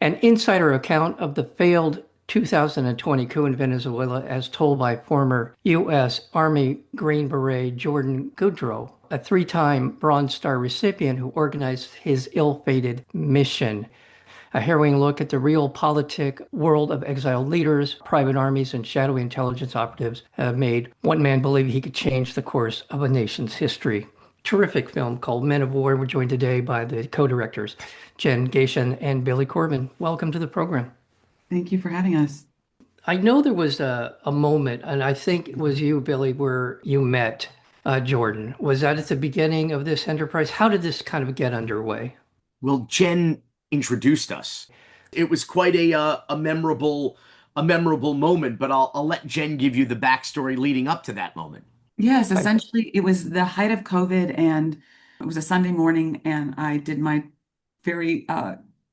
An insider account of the failed 2020 coup in Venezuela as told by former U.S. Army Green Beret Jordan Goudreau, a three-time Bronze Star recipient who organized his ill-fated mission. A harrowing look at the realpolitik world of exiled leaders, private armies, and shadowy intelligence operatives have made one man believe he could change the course of a nation's history. Terrific film called Men of War. We're joined today by the co-directors, Jen Gatien and Billy Corben. Welcome to the program. Thank you for having us. I know there was a moment, and I think it was you, Billy, where you met Jordan. Was that at the beginning of this enterprise? How did this kind of get underway? Well, Jen introduced us. It was quite a memorable moment, but I'll let Jen give you the backstory leading up to that moment. Yes, I, essentially, it was the height of COVID, and it was a Sunday morning, and I did my very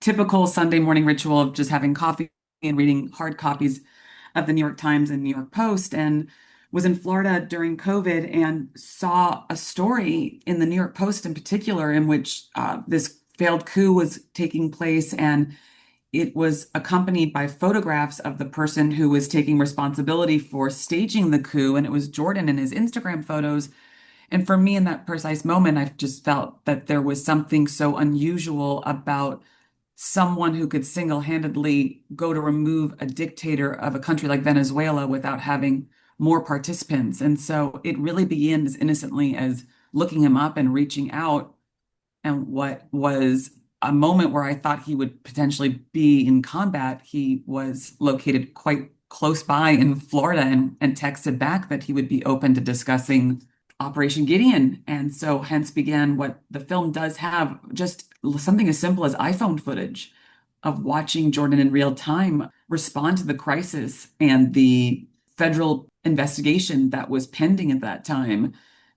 typical Sunday morning ritual of just having coffee and reading hard copies of the New York Times and New York Post, and was in Florida during COVID and saw a story in the New York Post in particular in which this failed coup was taking place, and it was accompanied by photographs of the person who was taking responsibility for staging the coup, and it was Jordan in his Instagram photos. And for me, in that precise moment, I just felt that there was something so unusual about someone who could single-handedly go to remove a dictator of a country like Venezuela without having more participants. And so it really began as innocently as looking him up and reaching out. And what was a moment where I thought he would potentially be in combat, he was located quite close by in Florida and texted back that he would be open to discussing Operation Gideon. And so hence began what the film does have, just something as simple as iPhone footage of watching Jordan in real time respond to the crisis and the federal investigation that was pending at that time,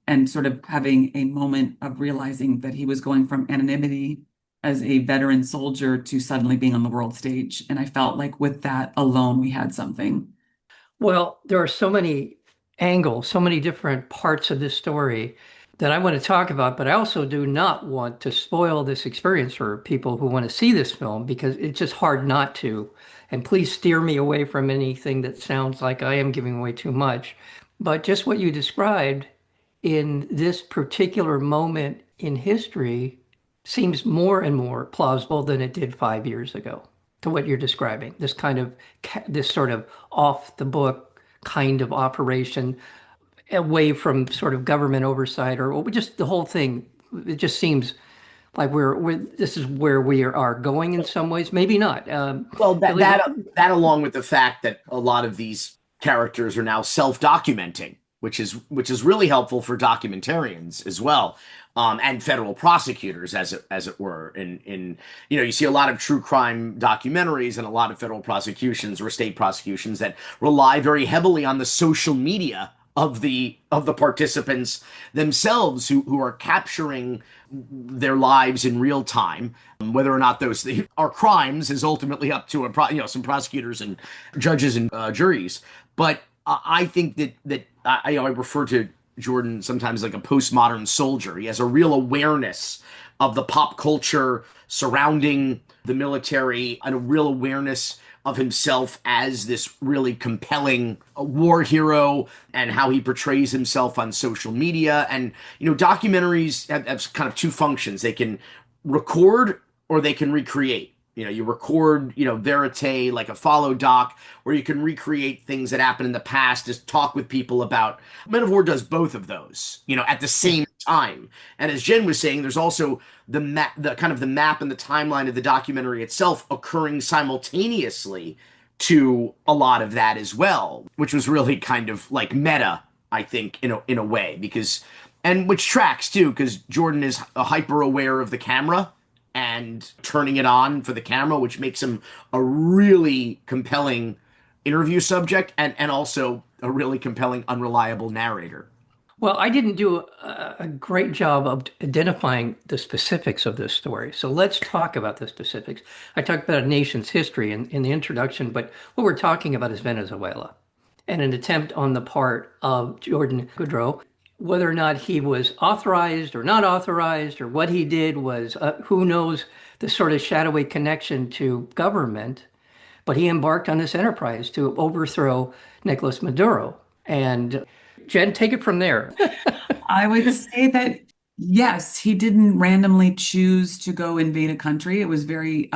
and sort of having a moment of realizing that he was going from anonymity as a veteran soldier to suddenly being on the world stage. And I felt like with that alone, we had something. well, there are so many angles, so many different parts of this story that I want to talk about, but I also do not want to spoil this experience for people who want to see this film because it's just hard not to. And please steer me away from anything that sounds like I am giving away too much. But just what you described in this particular moment in history seems more and more plausible than it did 5 years ago to what you're describing. This sort of off the book kind of operation away from sort of government oversight or just the whole thing. It just seems like this is where we are going in some ways. Maybe not. Well, that Billy, that along with the fact that a lot of these characters are now self-documenting, which is really helpful for documentarians as well, and federal prosecutors, as it were. In you see a lot of true crime documentaries and a lot of federal prosecutions or state prosecutions that rely very heavily on the social media of the participants themselves who are capturing their lives in real time. Whether or not those are crimes is ultimately up to some prosecutors and judges and juries. But I think that I refer to Jordan sometimes like a postmodern soldier. He has a real awareness of the pop culture surrounding the military and a real awareness of himself as this really compelling war hero and how he portrays himself on social media. And, documentaries have kind of two functions. They can record or they can recreate. You record, verite, like a follow doc, or you can recreate things that happened in the past, just talk with people about. Men of War does both of those, at the same time. And as Jen was saying, there's also the map, the kind of the map and the timeline of the documentary itself occurring simultaneously to a lot of that as well, which was really kind of like meta, I think, in a way, and which tracks too, because Jordan is hyper aware of the camera and turning it on for the camera, which makes him a really compelling interview subject and also a really compelling, unreliable narrator. well, I didn't do a great job of identifying the specifics of this story. So let's talk about the specifics. I talked about a nation's history in the introduction, but what we're talking about is Venezuela and an attempt on the part of Jordan Goudreau Whether or not he was authorized or not authorized, or what he did was, who knows, the sort of shadowy connection to government. But he embarked on this enterprise to overthrow Nicolas Maduro. And Jen, take it from there. I would say that yes, he didn't randomly choose to go invade a country. It was very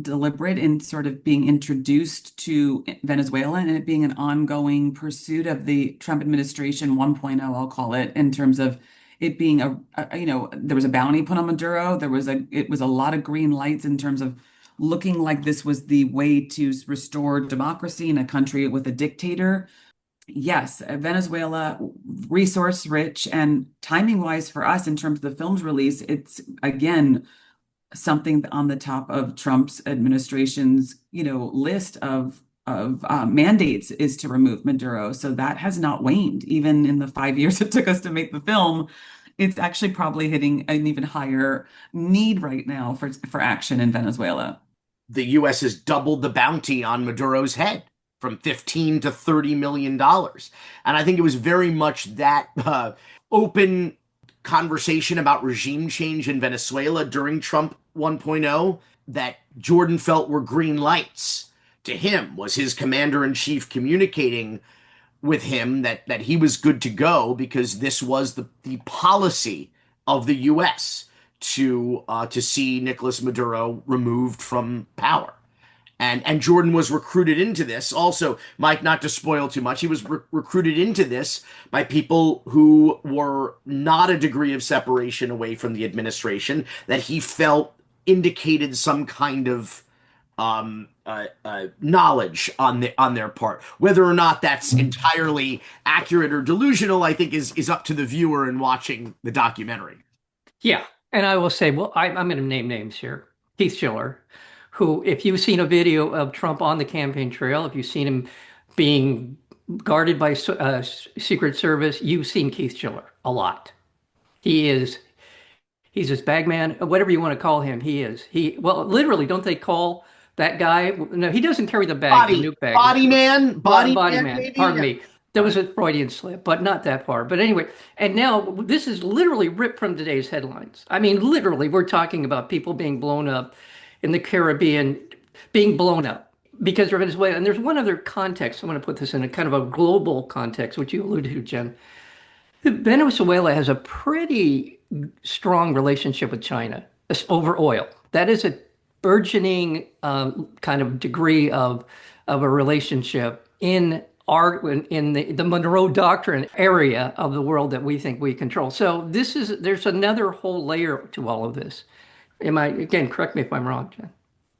deliberate in sort of being introduced to Venezuela and it being an ongoing pursuit of the Trump administration 1.0, I'll call it, in terms of it being there was a bounty put on Maduro. It was a lot of green lights in terms of looking like this was the way to restore democracy in a country with a dictator. Yes, Venezuela, resource rich and timing wise for us in terms of the film's release, it's again something on the top of Trump's administration's, list of mandates is to remove Maduro. So that has not waned. Even in the 5 years it took us to make the film, it's actually probably hitting an even higher need right now for action in Venezuela. The U.S. has doubled the bounty on Maduro's head from 15 to 30 million dollars. And I think it was very much that open conversation about regime change in Venezuela during Trump 1.0 that Jordan felt were green lights to him. Was his commander-in-chief communicating with him that he was good to go because this was the policy of the U.S. to see Nicolas Maduro removed from power. And Jordan was recruited into this. Also, Mike, not to spoil too much, he was recruited into this by people who were not a degree of separation away from the administration that he felt indicated some kind of knowledge on their part. Whether or not that's entirely accurate or delusional, I think is up to the viewer in watching the documentary. Yeah. And I will say, well, I'm going to name names here. Keith Schiller, who, if you've seen a video of Trump on the campaign trail, if you've seen him being guarded by Secret Service, you've seen Keith Schiller a lot. He's his bagman, whatever you want to call him. Well, literally, don't they call that guy? No, he doesn't carry the bag, the nuke bag. Body man, Body man, man. maybe? Pardon me. There was a Freudian slip, but not that far. But anyway, and now this is literally ripped from today's headlines. I mean, literally, we're talking about people being blown up in the Caribbean, being blown up because of Venezuela. And there's one other context. I want to put this in a kind of a global context, which you alluded to, Jen. Venezuela has a pretty strong relationship with China over oil. That is a burgeoning kind of degree of a relationship in the Monroe Doctrine area of the world that we think we control. So there's another whole layer to all of this. Again, correct me if I'm wrong, Jen.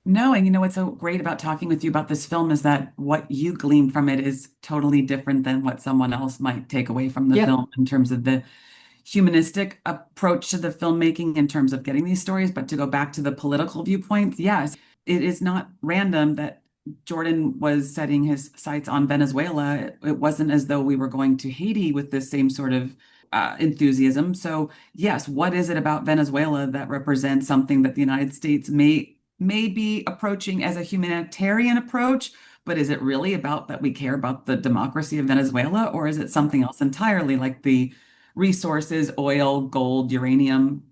No, and what's so great about talking with you about this film is that what you glean from it is totally different than what someone else might take away from the film in terms of the humanistic approach to the filmmaking in terms of getting these stories. But to go back to the political viewpoints, yes, it is not random that Jordan was setting his sights on Venezuela. It wasn't as though we were going to Haiti with the same sort of enthusiasm. So yes, what is it about Venezuela that represents something that the United States may be approaching as a humanitarian approach, but is it really about that we care about the democracy of Venezuela, or is it something else entirely like the resources, oil, gold, uranium?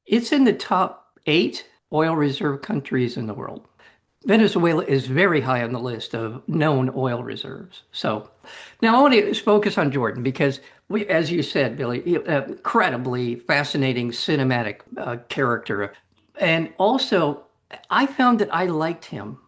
It's in the top 8 oil reserve countries in the world. Venezuela is very high on the list of known oil reserves. So now I want to focus on Jordan because as you said, Billy, incredibly fascinating cinematic character. And also, I found that I liked him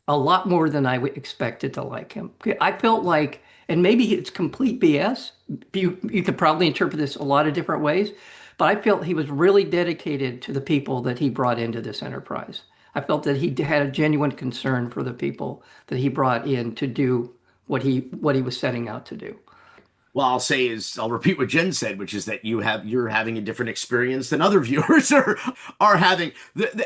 a lot more than I expected to like him. I felt like, and maybe it's complete BS. You could probably interpret this a lot of different ways, but I felt he was really dedicated to the people that he brought into this enterprise. I felt that he had a genuine concern for the people that he brought in to do what he was setting out to do. Well, I'll repeat what Jen said, which is that you're having a different experience than other viewers are having.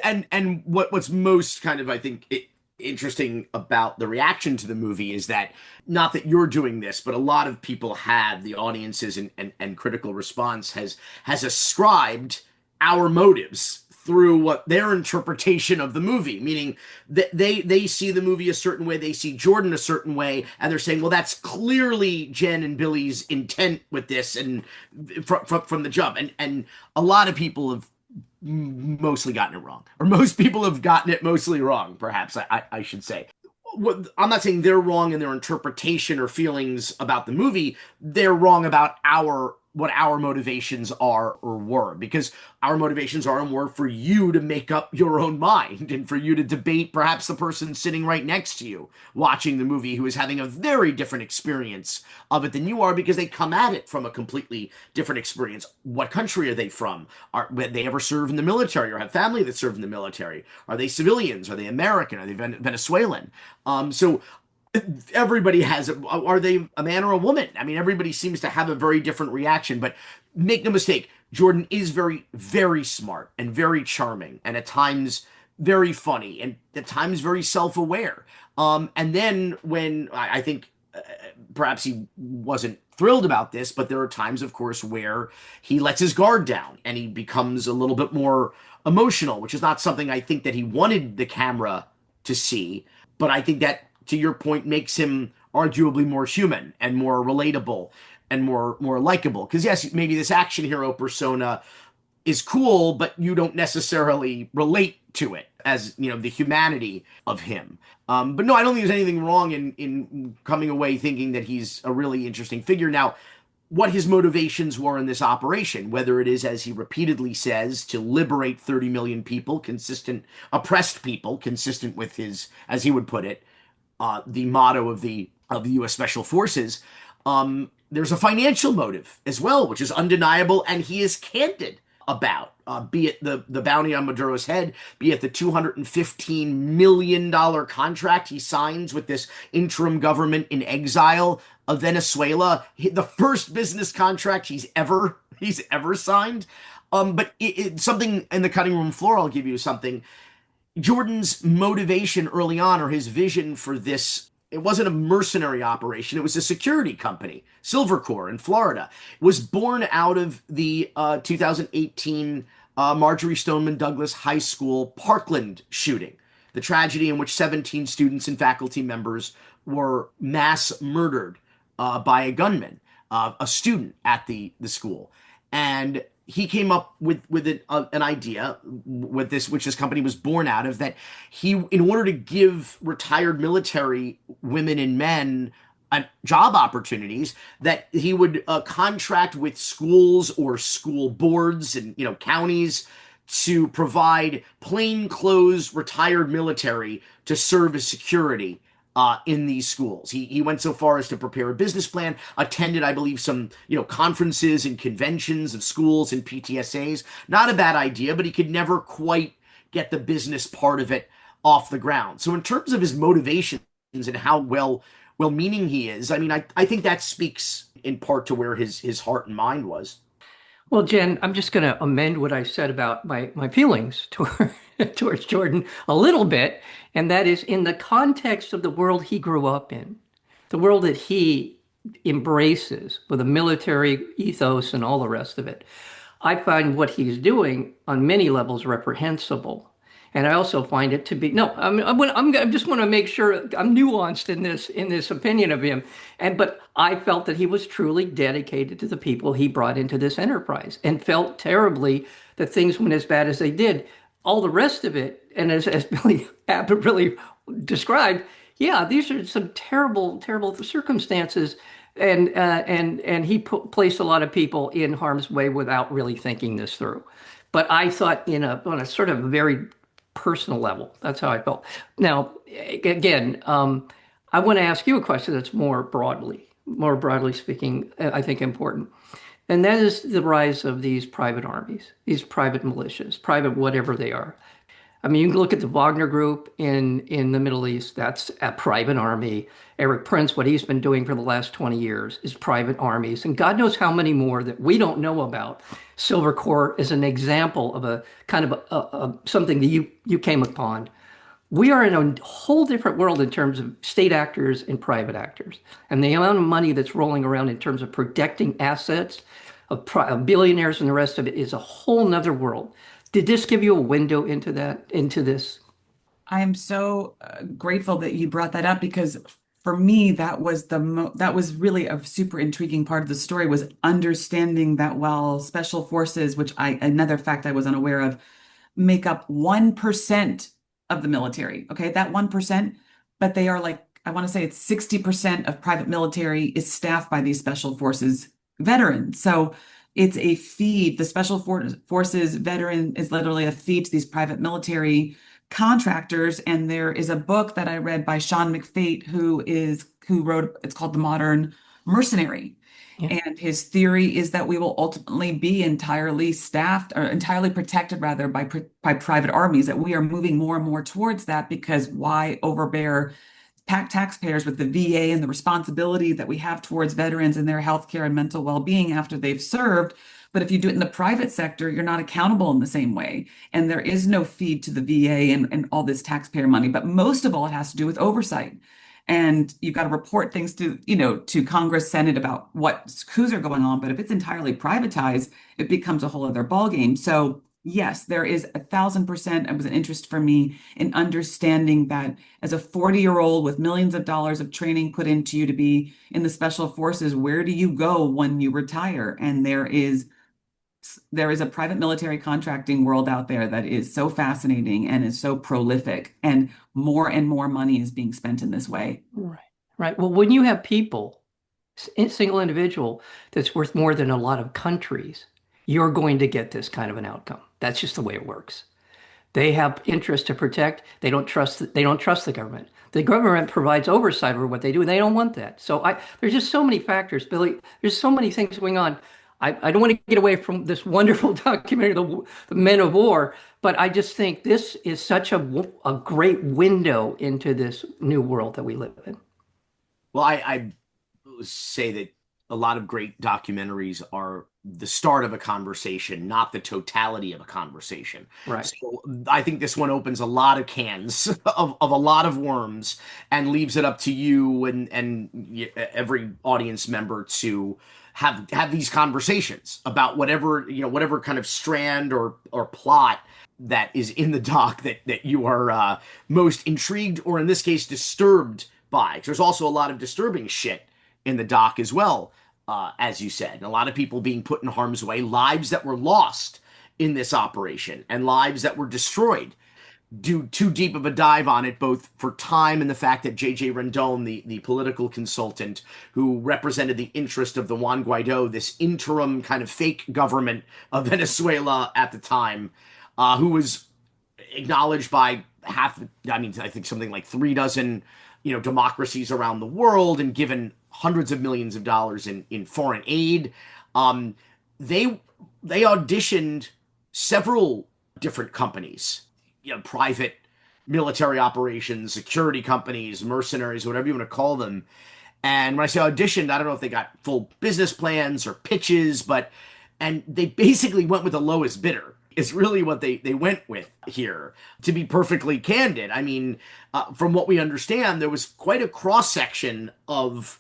And what's most kind of, I think, interesting about the reaction to the movie is that not that you're doing this, but a lot of people have, the audiences and critical response has ascribed our motives through what their interpretation of the movie, meaning that they see the movie a certain way, they see Jordan a certain way, and they're saying, well, that's clearly Jen and Billy's intent with this, and from the jump. And a lot of people have mostly gotten it wrong, or most people have gotten it mostly wrong, perhaps I should say. I'm not saying they're wrong in their interpretation or feelings about the movie. They're wrong about what our motivations are or were, because our motivations are and were for you to make up your own mind and for you to debate perhaps the person sitting right next to you watching the movie who is having a very different experience of it than you are, because they come at it from a completely different experience. What country are they from? Did they ever serve in the military or have family that served in the military? Are they civilians? Are they American? Are they Venezuelan? So everybody has are they a man or a woman? I mean, everybody seems to have a very different reaction, but make no mistake, Jordan is very, very smart and very charming, and at times very funny, and at times very self-aware. And then when I think perhaps he wasn't thrilled about this, but there are times, of course, where he lets his guard down and he becomes a little bit more emotional, which is not something I think that he wanted the camera to see, but I think that, to your point, makes him arguably more human and more relatable and more likable. Because yes, maybe this action hero persona is cool, but you don't necessarily relate to it as, the humanity of him. But no, I don't think there's anything wrong in coming away thinking that he's a really interesting figure. Now, what his motivations were in this operation, whether it is, as he repeatedly says, to liberate 30 million people, oppressed people, consistent with his, as he would put it, the motto of the U.S. Special Forces. There's a financial motive as well, which is undeniable, and he is candid about, be it the bounty on Maduro's head, be it the $215 million contract he signs with this interim government in exile of Venezuela, the first business contract he's ever signed. But something in the cutting room floor, I'll give you something. Jordan's motivation early on, or his vision for this, it wasn't a mercenary operation. It was a security company, Silver Corps in Florida. It was born out of the 2018 Marjorie Stoneman Douglas High School Parkland shooting, the tragedy in which 17 students and faculty members were mass murdered by a gunman, a student at the school. And he came up with an idea with this, which this company was born out of, that he, in order to give retired military women and men job opportunities, that he would contract with schools or school boards and counties to provide plainclothes retired military to serve as security in these schools. He went so far as to prepare a business plan, attended, I believe, some conferences and conventions of schools and PTSAs. Not a bad idea, but he could never quite get the business part of it off the ground. So in terms of his motivations and how well-meaning he is, I mean, I think that speaks in part to where his heart and mind was. Well, Jen, I'm just going to amend what I said about my feelings towards Jordan a little bit, and that is in the context of the world he grew up in, the world that he embraces with a military ethos and all the rest of it. I find what he's doing on many levels reprehensible. And I also find it to be, no, I just want to make sure I'm nuanced in this opinion of him. But I felt that he was truly dedicated to the people he brought into this enterprise, and felt terribly that things went as bad as they did. All the rest of it, and as Billy really described, yeah, these are some terrible, terrible circumstances. And he placed a lot of people in harm's way without really thinking this through. But I thought on a sort of very personal level, that's how I felt. Now, again, I want to ask you a question that's more broadly speaking, I think important. And that is the rise of these private armies, these private militias, private whatever they are. I mean, you can look at the Wagner Group in the Middle East. That's a private army. Eric Prince, what he's been doing for the last 20 years is private armies. And God knows how many more that we don't know about. Silver Corps is an example of a kind of something that you came upon. We are in a whole different world in terms of state actors and private actors. And the amount of money that's rolling around in terms of protecting assets of billionaires and the rest of it is a whole nother world. Did this give you a window into into this? I am so grateful that you brought that up because for me that was that was really a super intriguing part of the story was understanding that while special forces, which I another fact I was unaware of, make up 1% of the military. Okay, that 1%, but they are like I want to say it's 60% of private military is staffed by these special forces veterans. So it's a feed. The forces veteran is literally a feed to these private military contractors. And there is a book that I read by Sean McFate, who wrote, it's called The Modern Mercenary. Yeah. And his theory is that we will ultimately be entirely staffed or entirely protected rather by private armies, that we are moving more and more towards that because why overbear taxpayers with the VA and the responsibility that we have towards veterans and their healthcare and mental well-being after they've served. But if you do it in the private sector, you're not accountable in the same way. And there is no feed to the VA and all this taxpayer money. But most of all, it has to do with oversight. And you've got to report things to Congress, Senate about what coups are going on. But if it's entirely privatized, it becomes a whole other ballgame. So yes, there is 1,000%. It was an interest for me in understanding that as a 40-year-old with millions of dollars of training put into you to be in the special forces, where do you go when you retire? And there is a private military contracting world out there that is so fascinating and is so prolific, and more money is being spent in this way. Right. Right. Well, when you have people, a single individual that's worth more than a lot of countries, you're going to get this kind of an outcome. That's just the way it works. They have interest to protect. They don't trust the government. The government provides oversight over what they do, and they don't want that. So there's just so many factors, Billy. There's so many things going on. I don't want to get away from this wonderful documentary, the Men of War, but I just think this is such a great window into this new world that we live in. Well, I say that a lot of great documentaries are the start of a conversation, not the totality of a conversation. Right. So I think this one opens a lot of cans of a lot of worms and leaves it up to you and every audience member to have these conversations about whatever kind of strand or plot that is in the doc that you are most intrigued or in this case disturbed by. There's also a lot of disturbing shit in the doc as well, as you said. And a lot of people being put in harm's way, lives that were lost in this operation and lives that were destroyed. Do too deep of a dive on it, both for time and the fact that J.J. Rendon, the political consultant who represented the interest of the Juan Guaido, this interim kind of fake government of Venezuela at the time, who was acknowledged by I think something like 36, democracies around the world and given hundreds of millions of dollars in foreign aid. They auditioned several different companies, private military operations, security companies, mercenaries, whatever you want to call them. And when I say auditioned, I don't know if they got full business plans or pitches, and they basically went with the lowest bidder is really what they went with here. To be perfectly candid, I mean, from what we understand, there was quite a cross-section of,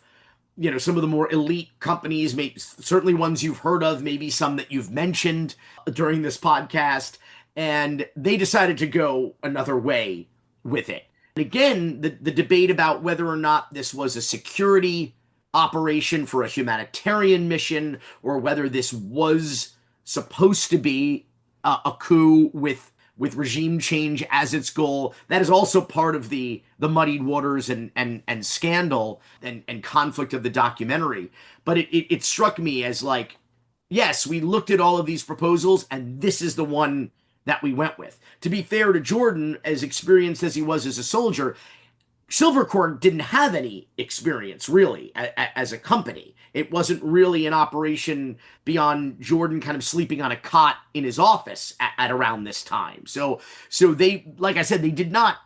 some of the more elite companies, maybe certainly ones you've heard of, maybe some that you've mentioned during this podcast, and they decided to go another way with it. And again, the debate about whether or not this was a security operation for a humanitarian mission, or whether this was supposed to be a coup with regime change as its goal. That is also part of the muddied waters and scandal and conflict of the documentary. But it struck me as like, yes, we looked at all of these proposals and this is the one that we went with. To be fair to Jordan, as experienced as he was as a soldier, Silvercorn didn't have any experience really as a company. It wasn't really an operation beyond Jordan kind of sleeping on a cot in his office at around this time. So they, like I said, they did not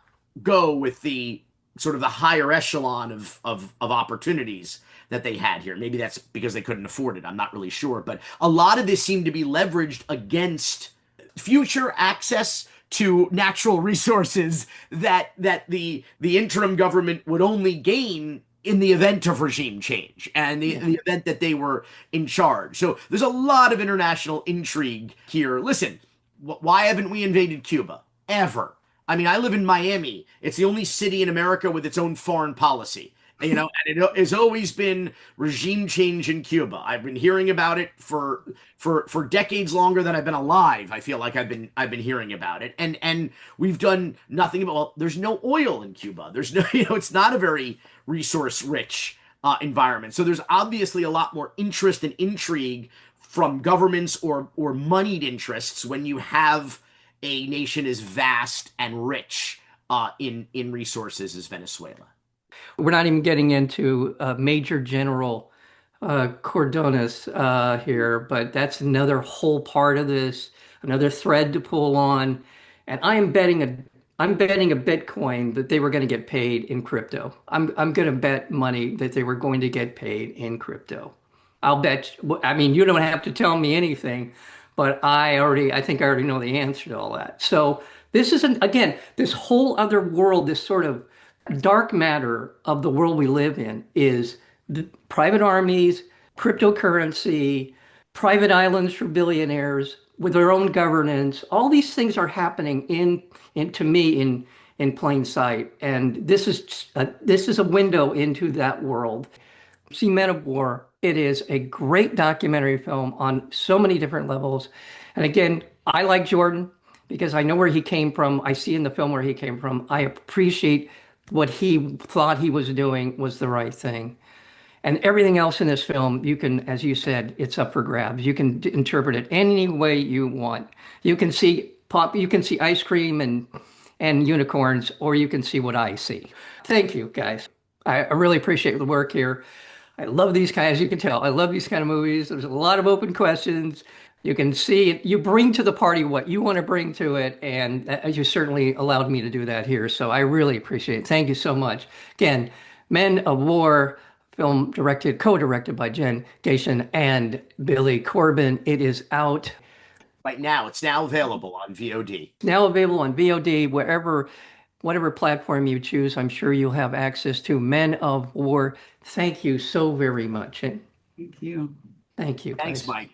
go with the sort of the higher echelon of opportunities that they had here. Maybe that's because they couldn't afford it. I'm not really sure. But a lot of this seemed to be leveraged against future access to natural resources that the interim government would only gain in the event of regime change and the event that they were in charge. So there's a lot of international intrigue here. Listen, Why haven't we invaded Cuba ever? I mean, I live in Miami. It's the only city in America with its own foreign policy. And it has always been regime change in Cuba. I've been hearing about it for decades longer than I've been alive. I feel like I've been hearing about it, and we've done nothing about. Well, there's no oil in Cuba. There's no, it's not a very resource rich environment. So there's obviously a lot more interest and intrigue from governments or moneyed interests when you have a nation as vast and rich in resources as Venezuela. We're not even getting into Major General Cordones here, but that's another whole part of this, another thread to pull on. And I'm betting a Bitcoin that they were going to get paid in crypto. I'm going to bet money that they were going to get paid in crypto. I'll bet. I mean, you don't have to tell me anything, but I think I already know the answer to all that. So this is again, this whole other world, this sort of dark matter of the world we live in is the private armies, cryptocurrency, private islands for billionaires with their own governance. All these things are happening to me in plain sight, and this is a window into that world. See Men of War. It is a great documentary film on so many different levels. And again, I like Jordan because I know where he came from. I see in the film where he came from. I appreciate what he thought he was doing was the right thing. And everything else in this film, you can, as you said, it's up for grabs. You can interpret it any way you want. You can see ice cream and unicorns, or you can see what I see. Thank you, guys. I really appreciate the work here. I love these guys. You can tell I love these kind of movies. There's a lot of open questions. You can see you bring to the party what you want to bring to it, and you certainly allowed me to do that here. So I really appreciate it. Thank you so much. Again, Men of War, film co-directed by Jen Gatien and Billy Corben. It is out. Right now, it's now available on VOD. Now available on VOD, whatever platform you choose. I'm sure you'll have access to Men of War. Thank you so very much. And Thank you. thank you, Thanks, guys. Mike.